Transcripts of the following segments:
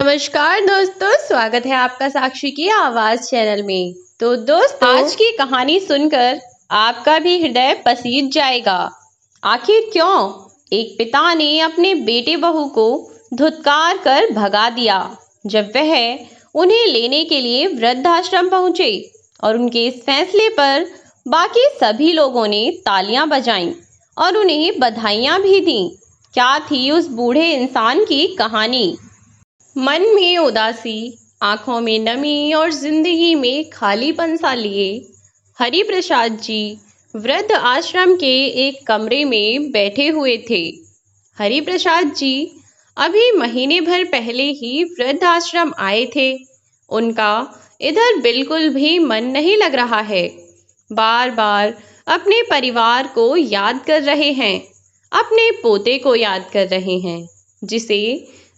नमस्कार दोस्तों, स्वागत है आपका साक्षी की आवाज चैनल में। तो दोस्तों, आज की कहानी सुनकर आपका भी हृदय पसीज जाएगा। आखिर क्यों एक पिता ने अपने बेटे बहू को धुतकार कर भगा दिया जब वह उन्हें लेने के लिए वृद्धाश्रम पहुंचे और उनके इस फैसले पर बाकी सभी लोगों ने तालियां बजाईं और उन्हें बधाइयां भी दी। क्या थी उस बूढ़े इंसान की कहानी? मन में उदासी, आंखों में नमी और जिंदगी में खालीपन सा लिए हरि प्रसाद जी वृद्ध आश्रम के एक कमरे में बैठे हुए थे। हरि प्रसाद जी अभी महीने भर पहले ही वृद्ध आश्रम आए थे। उनका इधर बिल्कुल भी मन नहीं लग रहा है। बार बार अपने परिवार को याद कर रहे हैं, अपने पोते को याद कर रहे हैं जिसे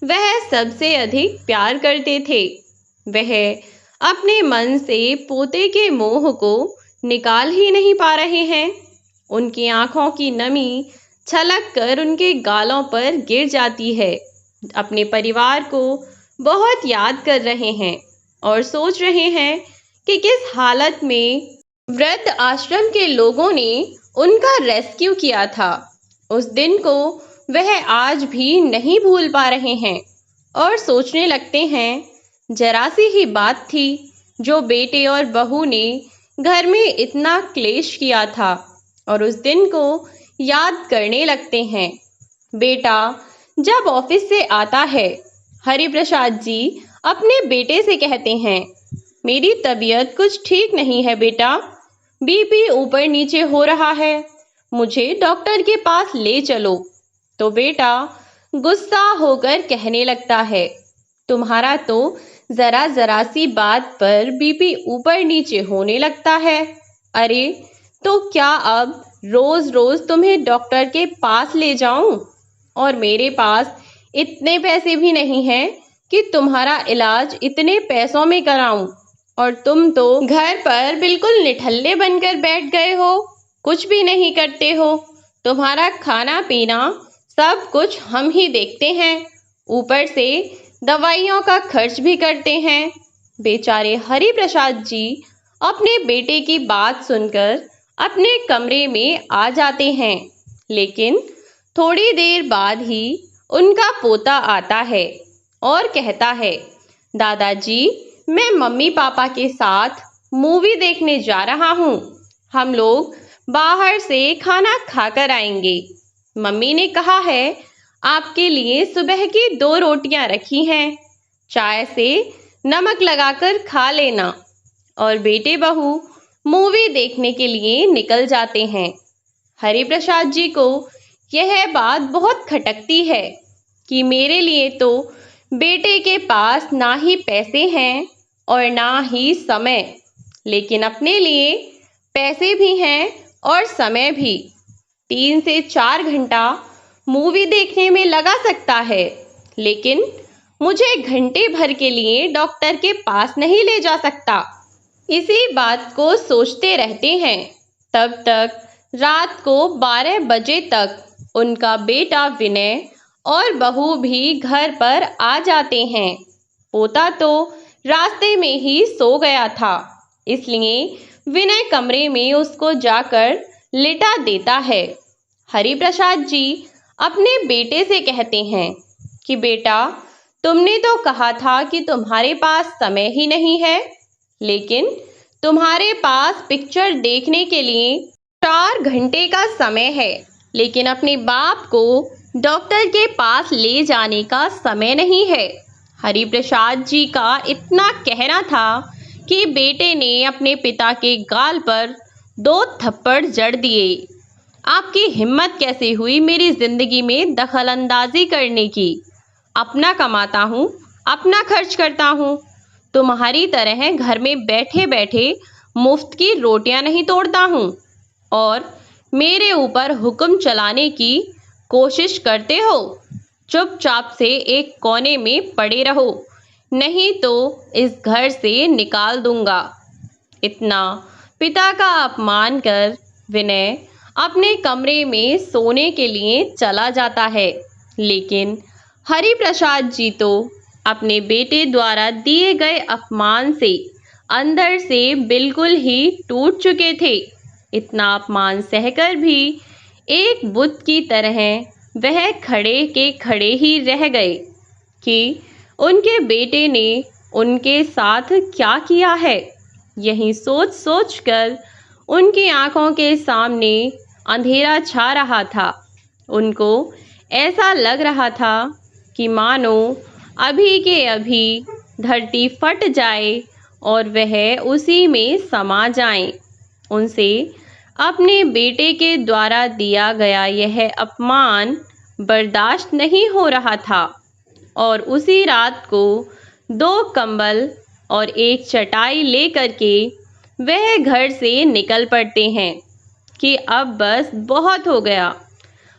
वह सबसे अधिक प्यार करते थे। वह अपने मन से पोते के मोह को निकाल ही नहीं पा रहे हैं। उनकी आंखों की नमी छलक कर उनके गालों पर गिर जाती है। अपने परिवार को बहुत याद कर रहे हैं और सोच रहे हैं कि किस हालत में वृद्ध आश्रम के लोगों ने उनका रेस्क्यू किया था। उस दिन को वह आज भी नहीं भूल पा रहे हैं और सोचने लगते हैं, जरा सी ही बात थी जो बेटे और बहू ने घर में इतना क्लेश किया था और उस दिन को याद करने लगते हैं। बेटा जब ऑफिस से आता है, हरि प्रसाद जी अपने बेटे से कहते हैं, मेरी तबीयत कुछ ठीक नहीं है बेटा, बीपी ऊपर नीचे हो रहा है, मुझे डॉक्टर के पास ले चलो। तो बेटा गुस्सा होकर कहने लगता है, तुम्हारा तो जरा जरा सी बात पर बीपी ऊपर नीचे होने लगता है। अरे तो क्या अब रोज रोज तुम्हें डॉक्टर के पास ले जाऊं? और मेरे पास इतने पैसे भी नहीं हैं कि तुम्हारा इलाज इतने पैसों में कराऊं। और तुम तो घर पर बिल्कुल निठल्ले बनकर बैठ गए हो, कुछ भी नहीं करते हो। तुम्हारा खाना पीना सब कुछ हम ही देखते हैं, ऊपर से दवाइयों का खर्च भी करते हैं। बेचारे हरि प्रसाद जी अपने बेटे की बात सुनकर अपने कमरे में आ जाते हैं, लेकिन थोड़ी देर बाद ही उनका पोता आता है और कहता है, दादाजी मैं मम्मी पापा के साथ मूवी देखने जा रहा हूँ, हम लोग बाहर से खाना खाकर आएंगे। मम्मी ने कहा है आपके लिए सुबह की 2 रोटियां रखी हैं, चाय से नमक लगाकर खा लेना। और बेटे बहू मूवी देखने के लिए निकल जाते हैं। हरि प्रसाद जी को यह बात बहुत खटकती है कि मेरे लिए तो बेटे के पास ना ही पैसे हैं और ना ही समय, लेकिन अपने लिए पैसे भी हैं और समय भी। 3 से 4 घंटा मूवी देखने में लगा सकता है, लेकिन मुझे घंटे भर के लिए डॉक्टर के पास नहीं ले जा सकता। इसी बात को सोचते रहते हैं। तब तक रात को 12 बजे तक उनका बेटा विनय और बहू भी घर पर आ जाते हैं। पोता तो रास्ते में ही सो गया था, इसलिए विनय कमरे में उसको जाकर लिटा देता है। हरि प्रसाद जी अपने बेटे से कहते हैं कि बेटा तुमने तो कहा था कि तुम्हारे पास समय ही नहीं है, लेकिन तुम्हारे पास पिक्चर देखने के लिए 4 घंटे का समय है, लेकिन अपने बाप को डॉक्टर के पास ले जाने का समय नहीं है। हरि प्रसाद जी का इतना कहना था कि बेटे ने अपने पिता के गाल पर 2 थप्पड़ जड़ दिए। आपकी हिम्मत कैसे हुई मेरी जिंदगी में दखल अंदाजी करने की? अपना कमाता हूँ, अपना खर्च करता हूँ, तुम्हारी तरह घर में बैठे बैठे मुफ्त की रोटियां नहीं तोड़ता हूँ और मेरे ऊपर हुक्म चलाने की कोशिश करते हो। चुपचाप से एक कोने में पड़े रहो, नहीं तो इस घर से निकाल दूंगा। इतना पिता का अपमान कर विनय अपने कमरे में सोने के लिए चला जाता है, लेकिन हरि प्रसाद जी तो अपने बेटे द्वारा दिए गए अपमान से अंदर से बिल्कुल ही टूट चुके थे। इतना अपमान सहकर भी एक बुत की तरह वह खड़े के खड़े ही रह गए कि उनके बेटे ने उनके साथ क्या किया है। यही सोच सोच कर उनकी आंखों के सामने अंधेरा छा रहा था। उनको ऐसा लग रहा था कि मानो अभी के अभी धरती फट जाए और वह उसी में समा जाएं। उनसे अपने बेटे के द्वारा दिया गया यह अपमान बर्दाश्त नहीं हो रहा था और उसी रात को 2 कंबल और एक चटाई लेकर के वह घर से निकल पड़ते हैं कि अब बस बहुत हो गया,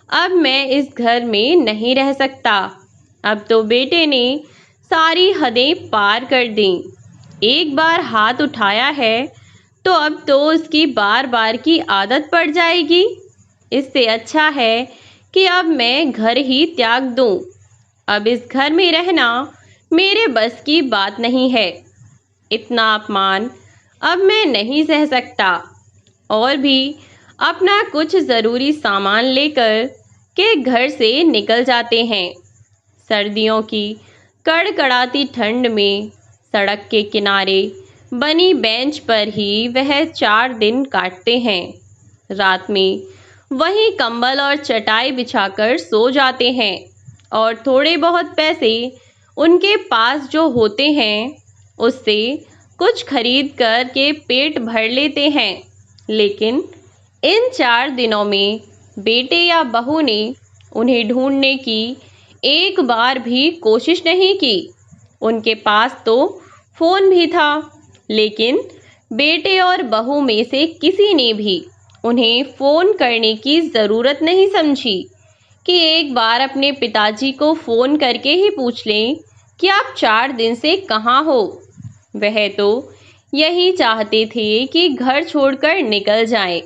अब मैं इस घर में नहीं रह सकता। अब तो बेटे ने सारी हदें पार कर दी। एक बार हाथ उठाया है तो अब तो उसकी बार बार की आदत पड़ जाएगी। इससे अच्छा है कि अब मैं घर ही त्याग दूं। अब इस घर में रहना मेरे बस की बात नहीं है। इतना अपमान अब मैं नहीं सह सकता। और भी अपना कुछ ज़रूरी सामान लेकर के घर से निकल जाते हैं। सर्दियों की कड़कड़ाती ठंड में सड़क के किनारे बनी बेंच पर ही वह 4 दिन काटते हैं। रात में वहीं कंबल और चटाई बिछाकर सो जाते हैं और थोड़े बहुत पैसे उनके पास जो होते हैं उससे कुछ खरीद कर के पेट भर लेते हैं। लेकिन इन 4 दिनों में बेटे या बहू ने उन्हें ढूंढने की एक बार भी कोशिश नहीं की। उनके पास तो फ़ोन भी था, लेकिन बेटे और बहू में से किसी ने भी उन्हें फ़ोन करने की ज़रूरत नहीं समझी कि एक बार अपने पिताजी को फ़ोन करके ही पूछ लें कि आप 4 दिन से कहाँ हो। वह तो यही चाहते थे कि घर छोड़कर निकल जाएं।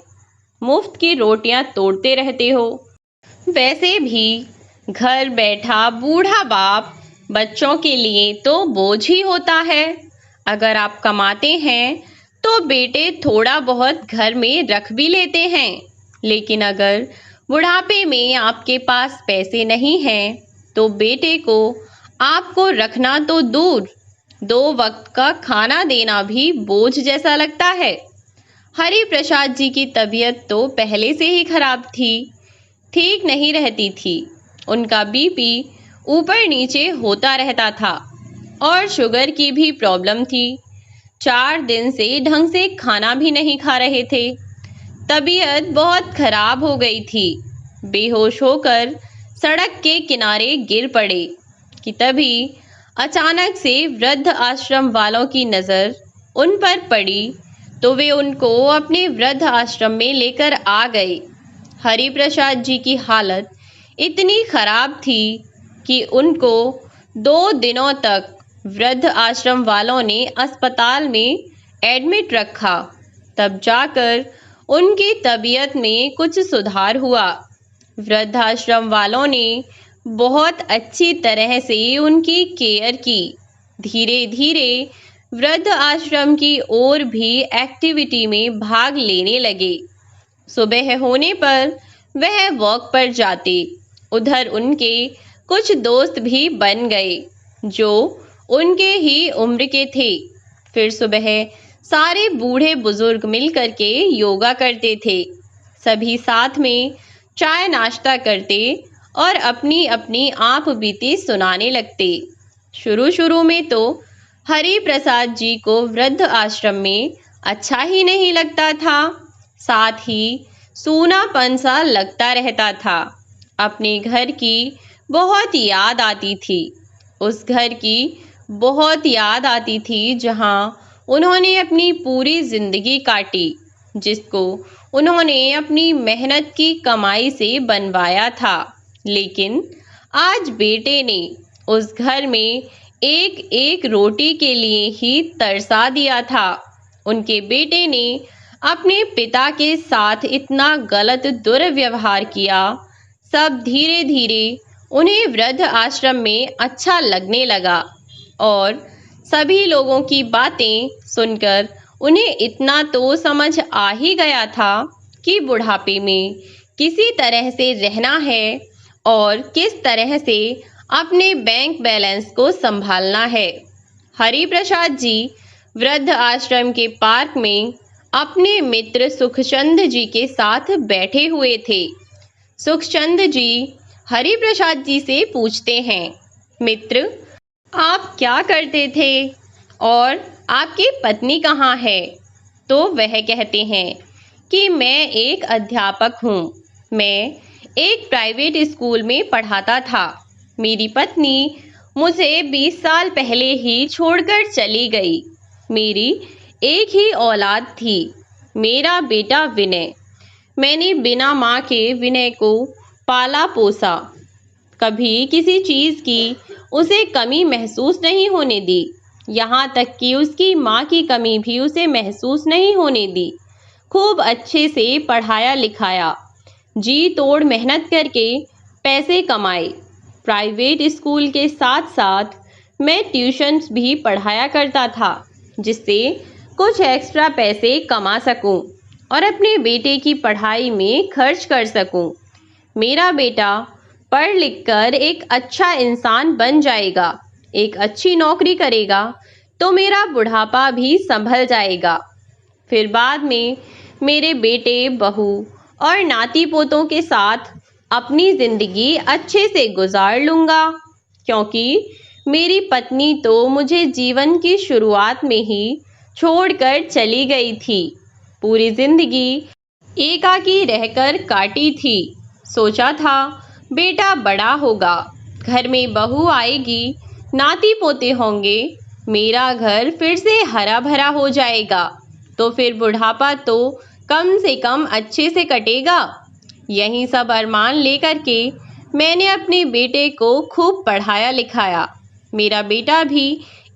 मुफ्त की रोटियां तोड़ते रहते हो। वैसे भी घर बैठा बूढ़ा बाप बच्चों के लिए तो बोझ ही होता है। अगर आप कमाते हैं तो बेटे थोड़ा बहुत घर में रख भी लेते हैं, लेकिन अगर बुढ़ापे में आपके पास पैसे नहीं हैं तो बेटे को आपको रखना तो दूर, 2 वक्त का खाना देना भी बोझ जैसा लगता है। हरि प्रसाद जी की तबीयत तो पहले से ही खराब थी, ठीक नहीं रहती थी। उनका बीपी ऊपर नीचे होता रहता था और शुगर की भी प्रॉब्लम थी। 4 दिन से ढंग से खाना भी नहीं खा रहे थे। तबीयत बहुत खराब हो गई थी। बेहोश होकर सड़क के किनारे गिर पड़े कि तभी अचानक से वृद्ध आश्रम वालों की नज़र उन पर पड़ी तो वे उनको अपने वृद्ध आश्रम में लेकर आ गए। हरि प्रसाद जी की हालत इतनी खराब थी कि उनको 2 दिनों तक वृद्ध आश्रम वालों ने अस्पताल में एडमिट रखा। तब जाकर उनकी तबीयत में कुछ सुधार हुआ। वृद्धाश्रम वालों ने बहुत अच्छी तरह से उनकी केयर की। धीरे धीरे वृद्ध आश्रम की और भी एक्टिविटी में भाग लेने लगे। सुबह होने पर वह वॉक पर जाते। उधर उनके कुछ दोस्त भी बन गए जो उनके ही उम्र के थे। फिर सुबह सारे बूढ़े बुजुर्ग मिलकर के योगा करते थे। सभी साथ में चाय नाश्ता करते और अपनी अपनी आप बीती सुनाने लगते। शुरू शुरू में तो हरि प्रसाद जी को वृद्ध आश्रम में अच्छा ही नहीं लगता था, साथ ही सूनापन सा लगता रहता था। अपने घर की बहुत याद आती थी। उस घर की बहुत याद आती थी जहां उन्होंने अपनी पूरी जिंदगी काटी, जिसको उन्होंने अपनी मेहनत की कमाई से बनवाया था। लेकिन आज बेटे ने उस घर में एक एक रोटी के लिए ही तरसा दिया था। उनके बेटे ने अपने पिता के साथ इतना गलत दुर्व्यवहार किया। सब धीरे धीरे उन्हें वृद्ध आश्रम में अच्छा लगने लगा। और सभी लोगों की बातें सुनकर उन्हें इतना तो समझ आ ही गया था कि बुढ़ापे में किसी तरह से रहना है और किस तरह से अपने बैंक बैलेंस को संभालना है। हरि प्रसाद जी वृद्ध आश्रम के पार्क में अपने मित्र सुखचंद जी के साथ बैठे हुए थे। सुखचंद जी हरि प्रसाद जी से पूछते हैं, मित्र, आप क्या करते थे और आपकी पत्नी कहाँ है? तो वह कहते हैं कि मैं एक अध्यापक हूँ। मैं एक प्राइवेट स्कूल में पढ़ाता था। मेरी पत्नी मुझे 20 साल पहले ही छोड़कर चली गई। मेरी एक ही औलाद थी, मेरा बेटा विनय। मैंने बिना माँ के विनय को पाला पोसा। कभी किसी चीज़ की उसे कमी महसूस नहीं होने दी, यहाँ तक कि उसकी माँ की कमी भी उसे महसूस नहीं होने दी। खूब अच्छे से पढ़ाया लिखाया, जी तोड़ मेहनत करके पैसे कमाए। प्राइवेट स्कूल के साथ साथ मैं ट्यूशन्स भी पढ़ाया करता था, जिससे कुछ एक्स्ट्रा पैसे कमा सकूं और अपने बेटे की पढ़ाई में खर्च कर सकूं। मेरा बेटा पढ़ लिख कर एक अच्छा इंसान बन जाएगा, एक अच्छी नौकरी करेगा तो मेरा बुढ़ापा भी संभल जाएगा। फिर बाद में मेरे बेटे, बहू और नाती पोतों के साथ अपनी ज़िंदगी अच्छे से गुजार लूँगा, क्योंकि मेरी पत्नी तो मुझे जीवन की शुरुआत में ही छोड़कर चली गई थी। पूरी ज़िंदगी एकाकी रहकर काटी थी। सोचा था बेटा बड़ा होगा, घर में बहू आएगी, नाती पोते होंगे, मेरा घर फिर से हरा भरा हो जाएगा, तो फिर बुढ़ापा तो कम से कम अच्छे से कटेगा। यही सब अरमान लेकर के मैंने अपने बेटे को खूब पढ़ाया लिखाया। मेरा बेटा भी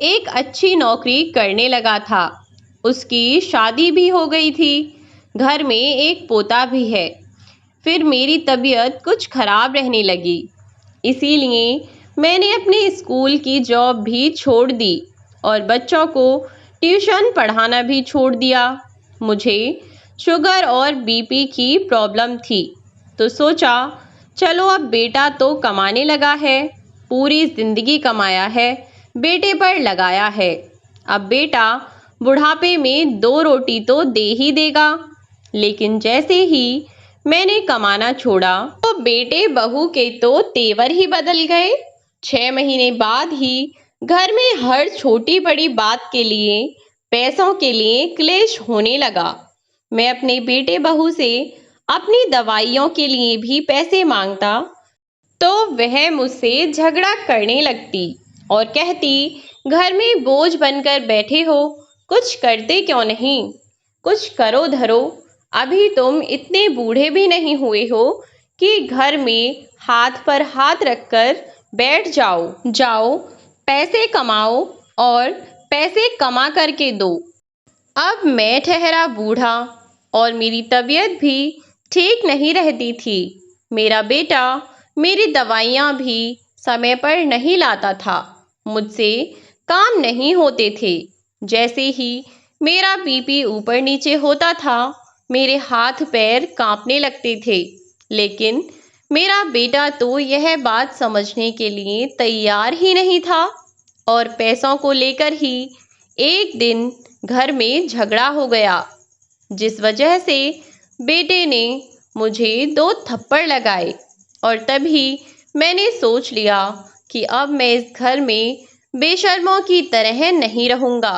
एक अच्छी नौकरी करने लगा था, उसकी शादी भी हो गई थी, घर में एक पोता भी है। फिर मेरी तबीयत कुछ खराब रहने लगी, इसीलिए मैंने अपने स्कूल की जॉब भी छोड़ दी और बच्चों को ट्यूशन पढ़ाना भी छोड़ दिया। मुझे शुगर और बीपी की प्रॉब्लम थी, तो सोचा चलो अब बेटा तो कमाने लगा है, पूरी ज़िंदगी कमाया है, बेटे पर लगाया है, अब बेटा बुढ़ापे में 2 रोटी तो दे ही देगा। लेकिन जैसे ही मैंने कमाना छोड़ा तो बेटे बहू के तो तेवर ही बदल गए। 6 महीने बाद ही घर में हर छोटी बड़ी बात के लिए, पैसों के लिए क्लेश होने लगा। मैं अपने बेटे बहू से अपनी दवाइयों के लिए भी पैसे मांगता तो वह मुझसे झगड़ा करने लगती और कहती, घर में बोझ बनकर बैठे हो, कुछ करते क्यों नहीं, कुछ करो धरो, अभी तुम इतने बूढ़े भी नहीं हुए हो कि घर में हाथ पर हाथ रखकर बैठ जाओ पैसे कमाओ और पैसे कमा करके दो। अब मैं ठहरा बूढ़ा और मेरी तबीयत भी ठीक नहीं रहती थी। मेरा बेटा मेरी दवाइयाँ भी समय पर नहीं लाता था, मुझसे काम नहीं होते थे। जैसे ही मेरा बीपी ऊपर नीचे होता था, मेरे हाथ पैर कांपने लगते थे। लेकिन मेरा बेटा तो यह बात समझने के लिए तैयार ही नहीं था और पैसों को लेकर ही एक दिन घर में झगड़ा हो गया, जिस वजह से बेटे ने मुझे 2 थप्पड़ लगाए और तभी मैंने सोच लिया कि अब मैं इस घर में बेशर्मों की तरह नहीं रहूँगा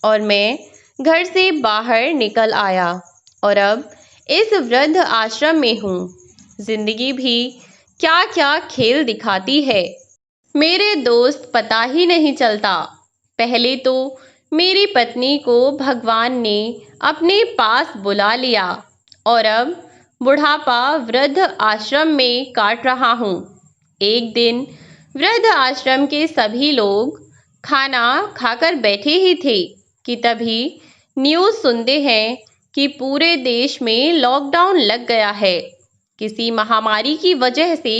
और मैं घर से बाहर निकल आया और अब इस वृद्ध आश्रम में हूँ। जिंदगी भी क्या क्या खेल दिखाती है, मेरे दोस्त पता ही नहीं चलता। पहले तो मेरी पत्नी को भगवान ने अपने पास बुला लिया और अब बुढ़ापा वृद्ध आश्रम में काट रहा हूँ। एक दिन वृद्ध आश्रम के सभी लोग खाना खाकर बैठे ही थे कि तभी न्यूज़ सुनते हैं कि पूरे देश में लॉकडाउन लग गया है। किसी महामारी की वजह से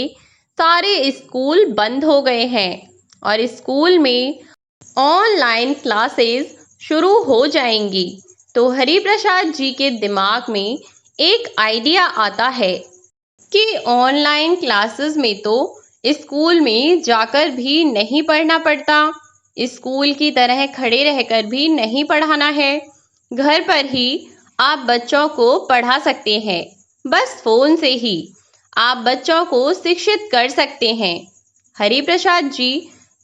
सारे स्कूल बंद हो गए हैं और स्कूल में ऑनलाइन क्लासेस शुरू हो जाएंगी तो हरिप्रसाद जी के दिमाग में एक आइडिया आता है कि ऑनलाइन क्लासेस में तो स्कूल में जाकर भी नहीं पढ़ना पड़ता, स्कूल की तरह खड़े रहकर भी नहीं पढ़ाना है, घर पर ही आप बच्चों को पढ़ा सकते हैं। बस फोन से ही आप बच्चों को शिक्षित कर सकते हैं। हरिप्रसाद जी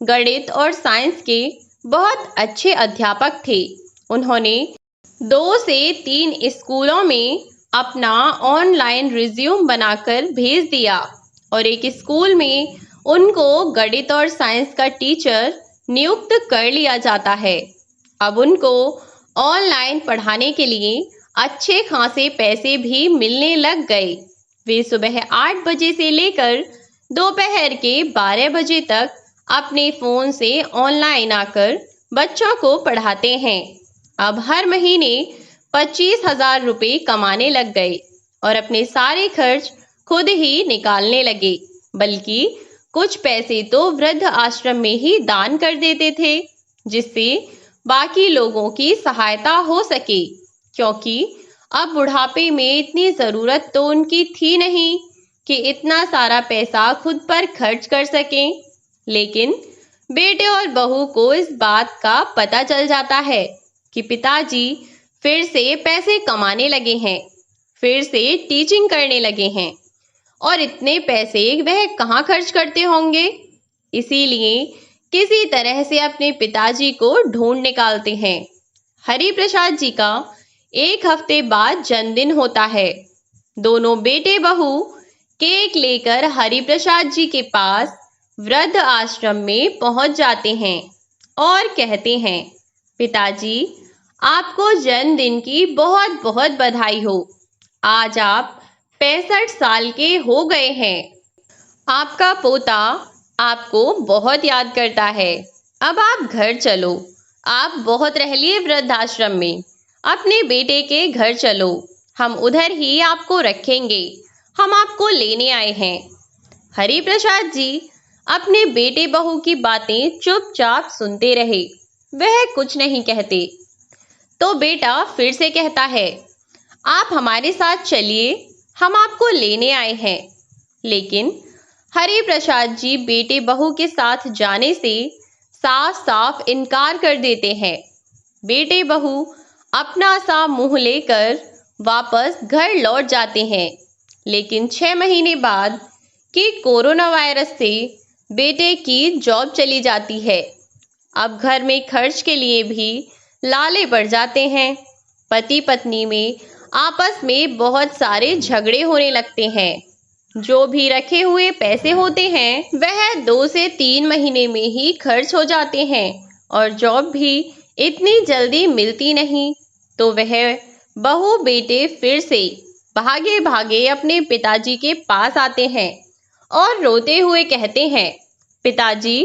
गणित और साइंस के बहुत अच्छे अध्यापक थे। उन्होंने 2 से 3 स्कूलों में अपना ऑनलाइन रिज्यूम बनाकर भेज दिया और एक स्कूल में उनको गणित और साइंस का टीचर नियुक्त कर लिया जाता है। अब उनको ऑनलाइन पढ़ाने के लिए अच्छे खासे पैसे भी मिलने लग गए। वे सुबह 8 बजे से लेकर दोपहर के 12 बजे तक अपने फ़ोन से ऑनलाइन आकर बच्चों को पढ़ाते हैं। अब हर महीने 25,000 रुपये कमाने लग गए और अपने सारे खर्च खुद ही निकालने लगे, बल्कि कुछ पैसे तो वृद्ध आश्रम में ही दान कर देते थे, जिससे बाकी लोगों की सहायता हो सके, क्योंकि अब बुढ़ापे में इतनी ज़रूरत तो उनकी थी नहीं कि इतना सारा पैसा खुद पर खर्च कर सकें। लेकिन बेटे और बहू को इस बात का पता चल जाता है कि पिताजी फिर से पैसे कमाने लगे हैं, फिर से टीचिंग करने लगे हैं और इतने पैसे वह कहाँ खर्च करते होंगे। इसीलिए किसी तरह से अपने पिताजी को ढूंढ निकालते हैं। हरिप्रसाद जी का 1 हफ्ते बाद जन्मदिन होता है। दोनों बेटे बहू केक लेकर हरिप्रसाद जी के पास वृद्ध आश्रम में पहुंच जाते हैं और कहते हैं, पिताजी आपको जन्मदिन की बहुत बहुत बधाई हो। आज आप 65 साल के हो गए हैं। आपका पोता आपको बहुत याद करता है। अब आप घर चलो, आप बहुत रह लिए वृद्धाश्रम में, अपने बेटे के घर चलो, हम उधर ही आपको रखेंगे, हम आपको लेने आए हैं। हरिप्रसाद जी अपने बेटे बहू की बातें चुपचाप सुनते रहे, वह कुछ नहीं कहते। तो बेटा फिर से कहता है, आप हमारे साथ चलिए, हम आपको लेने आए हैं। लेकिन हरिप्रसाद जी बेटे बहू के साथ जाने से साफ साफ इनकार कर देते हैं। बेटे बहू अपना सा मुंह लेकर वापस घर लौट जाते हैं। लेकिन 6 महीने बाद कि कोरोना वायरस से बेटे की जॉब चली जाती है। अब घर में खर्च के लिए भी लाले पड़ जाते हैं। पति पत्नी में आपस में बहुत सारे झगड़े होने लगते हैं। जो भी रखे हुए पैसे होते हैं वह 2 से 3 महीने में ही खर्च हो जाते हैं और जॉब भी इतनी जल्दी मिलती नहीं। तो वह बहू बेटे फिर से भागे भागे अपने पिताजी के पास आते हैं और रोते हुए कहते हैं, पिताजी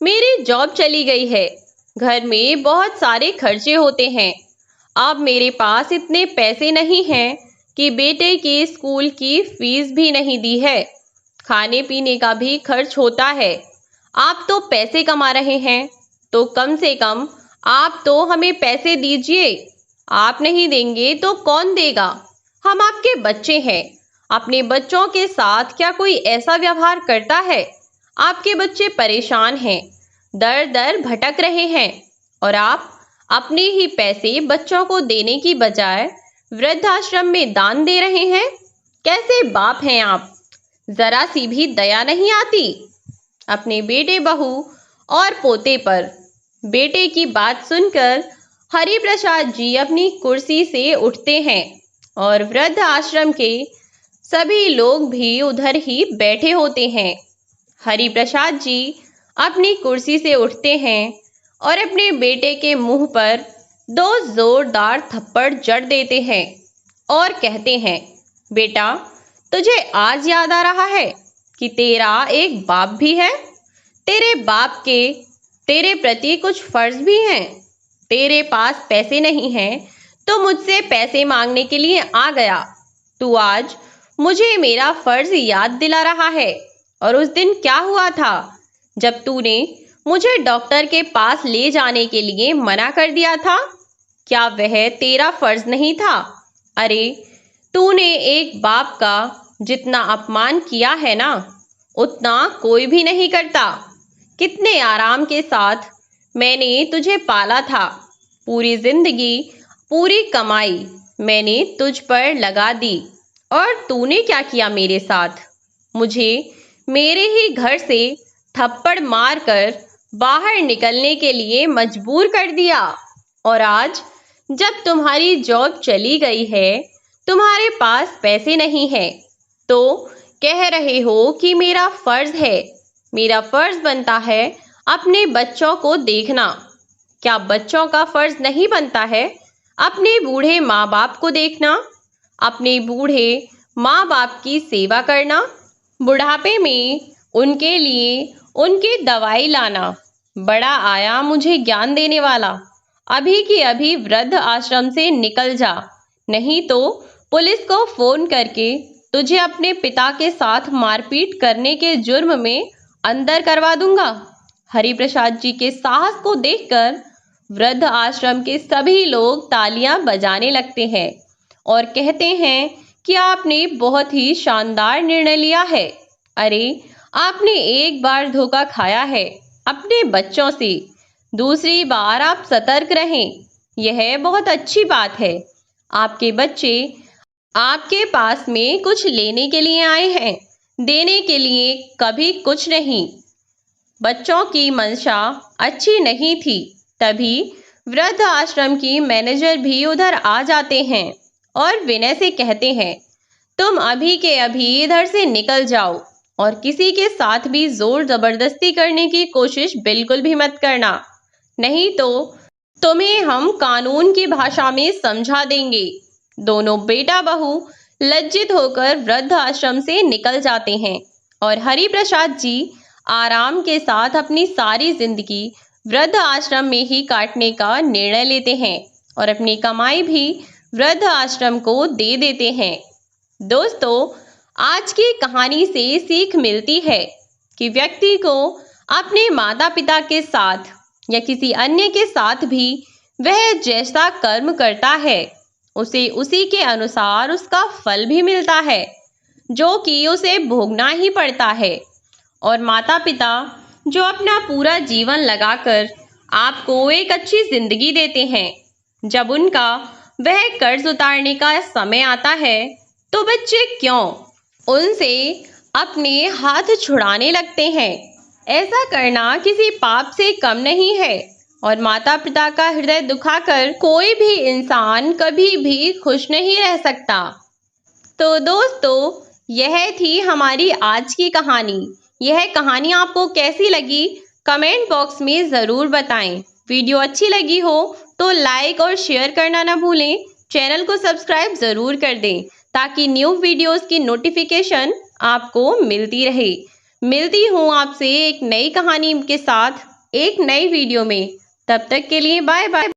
मेरी जॉब चली गई है, घर में बहुत सारे खर्चे होते हैं, अब मेरे पास इतने पैसे नहीं हैं कि बेटे के स्कूल की फीस भी नहीं दी है, खाने पीने का भी खर्च होता है। आप तो पैसे कमा रहे हैं तो कम से कम आप तो हमें पैसे दीजिए। आप नहीं देंगे तो कौन देगा? हम आपके बच्चे हैं। अपने बच्चों के साथ क्या कोई ऐसा व्यवहार करता है? आपके बच्चे परेशान हैं, दर दर भटक रहे हैं और आप अपने ही पैसे बच्चों को देने की बजाय वृद्धाश्रम में दान दे रहे हैं। कैसे बाप हैं आप? जरा सी भी दया नहीं आती अपने बेटे बहू और पोते पर। बेटे की बात सुनकर हरिप्रसाद जी अपनी कुर्सी से उठते हैं और वृद्ध आश्रम के सभी लोग भी उधर ही बैठे होते हैं। हरिप्रसाद जी अपनी कुर्सी से उठते हैं और अपने बेटे के मुंह पर 2 जोरदार थप्पड़ जड़ देते हैं और कहते हैं, बेटा तुझे आज याद आ रहा है कि तेरा एक बाप भी है। तेरे बाप के तेरे प्रति कुछ फर्ज भी हैं। तेरे पास पैसे नहीं हैं तो मुझसे पैसे मांगने के लिए आ गया। तू आज मुझे मेरा फर्ज याद दिला रहा है। और उस दिन क्या हुआ था जब तूने मुझे डॉक्टर के पास ले जाने के लिए मना कर दिया था? क्या वह तेरा फर्ज नहीं था? अरे, तूने एक बाप का जितना अपमान किया है ना, उतना कोई भी नहीं करता। कितने आराम के साथ मैंने तुझे पाला था। पूरी जिंदगी, पूरी कमाई मैंने तुझ पर लगा दी, और तूने क्या किया मेरे साथ? मुझे मेरे ही घर से थप्पड़ मारकर बाहर निकलने के लिए मजबूर कर दिया। और आज जब तुम्हारी जॉब चली गई है, तुम्हारे पास पैसे नहीं है, तो कह रहे हो कि मेरा फर्ज है, मेरा फर्ज बनता है अपने बच्चों को देखना। क्या बच्चों का फर्ज नहीं बनता है अपने बूढ़े माँ बाप को देखना, अपने बूढ़े माँ बाप की सेवा करना, बुढ़ापे में उनके लिए उनकी दवाई लाना? बड़ा आया मुझे ज्ञान देने वाला। अभी की अभी वृद्ध आश्रम से निकल जा, नहीं तो पुलिस को फोन करके तुझे अपने पिता के साथ मारपीट करने के जुर्म में अंदर करवा दूंगा। हरिप्रसाद जी के साहस को देखकर वृद्ध आश्रम के सभी लोग तालियां बजाने लगते हैं और कहते हैं कि आपने बहुत ही शानदार निर्णय लिया है। अरे, आपने एक बार धोखा खाया है अपने बच्चों से, दूसरी बार आप सतर्क रहें। यह बहुत अच्छी बात है। आपके बच्चे आपके पास में कुछ लेने के लिए आए हैं, देने के लिए कभी कुछ नहीं। बच्चों की मंशा अच्छी नहीं थी, तभी वृद्ध आश्रम की मैनेजर भी उधर आ जाते हैं और विनय से कहते हैं, तुम अभी के अभी इधर से निकल जाओ और किसी के साथ भी जोर जबरदस्ती करने की कोशिश बिल्कुल भी मत करना, नहीं तो तुम्हें हम कानून की भाषा में समझा देंगे। दोनों बेटा बहू लज्जित होकर वृद्ध आश्रम से निकल जाते हैं और हरिप्रसाद जी आराम के साथ अपनी सारी जिंदगी वृद्ध आश्रम में ही काटने का निर्णय लेते हैं और अपनी कमाई भी वृद्ध आश्रम को दे देते हैं। दोस्तों, आज की कहानी से सीख मिलती है कि व्यक्ति को अपने माता पिता के साथ या किसी अन्य के साथ भी वह जैसा कर्म करता है, उसे उसी के अनुसार उसका फल भी मिलता है, जो कि उसे भोगना ही पड़ता है। और माता पिता जो अपना पूरा जीवन लगाकर आपको एक अच्छी जिंदगी देते हैं, जब उनका वह कर्ज उतारने का समय आता है, तो बच्चे क्यों उनसे अपने हाथ छुड़ाने लगते हैं? ऐसा करना किसी पाप से कम नहीं है, और माता पिता का हृदय दुखाकर कोई भी इंसान कभी भी खुश नहीं रह सकता। तो दोस्तों, यह थी हमारी आज की कहानी। यह कहानी आपको कैसी लगी कमेंट बॉक्स में ज़रूर बताएं। वीडियो अच्छी लगी हो तो लाइक और शेयर करना ना भूलें। चैनल को सब्सक्राइब ज़रूर कर दें ताकि न्यू वीडियोस की नोटिफिकेशन आपको मिलती रहे। मिलती हूँ आपसे एक नई कहानी के साथ एक नई वीडियो में। तब तक के लिए बाय बाय।